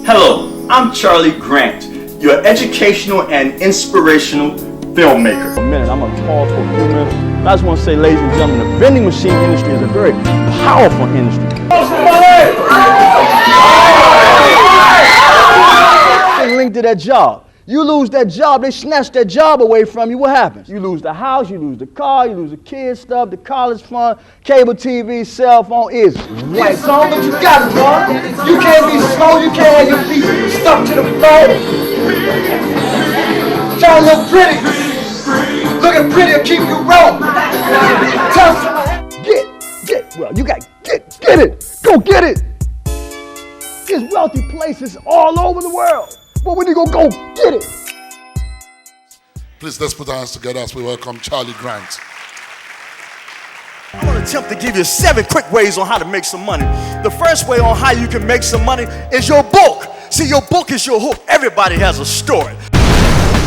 Hello, I'm Charlie Grant, your educational and inspirational filmmaker. I'm going to pause for a few minutes. I just want to say, ladies and gentlemen, the vending machine industry is a very powerful industry. Linked to that job. You lose that job, they snatch that job away from you, what happens? You lose the house, you lose the car, you lose the kids' stuff, the college fund, cable TV, cell phone is Right, son, but you got it, bro. You can't be slow, you can't have your feet stuck to the floor. Try to look pretty. Looking pretty will keep you wrong. Tell somebody. You got get it, go get it. There's wealthy places all over the world. But when you go get it? Please, let's put our hands together as we welcome Charlie Grant. I'm going to attempt to give you 7 quick ways on how to make some money. The first way on how you can make some money is your book. See, your book is your hook. Everybody has a story.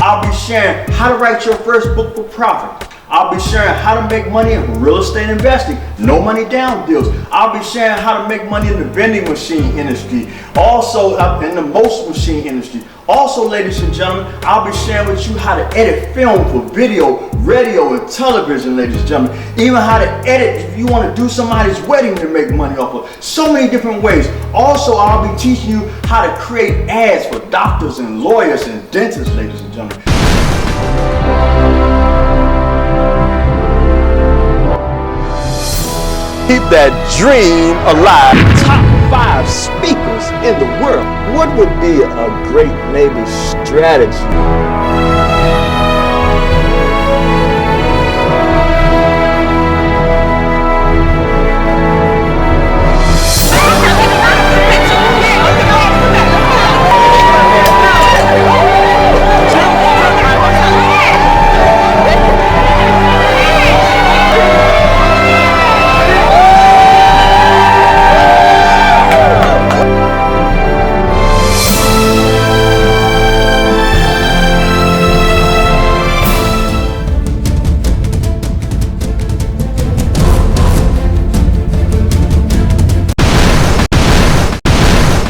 I'll be sharing how to write your first book for profit. I'll be sharing how to make money in real estate investing, no money down deals. I'll be sharing how to make money in the vending machine industry, also in the motion machine industry. Also, ladies and gentlemen, I'll be sharing with you how to edit film for video, radio, and television, ladies and gentlemen. Even how to edit if you want to do somebody's wedding to make money off of. So many different ways. Also, I'll be teaching you how to create ads for doctors and lawyers and dentists, ladies and gentlemen. Keep that dream alive. Top 5 speakers in the world. What would be a great maybe strategy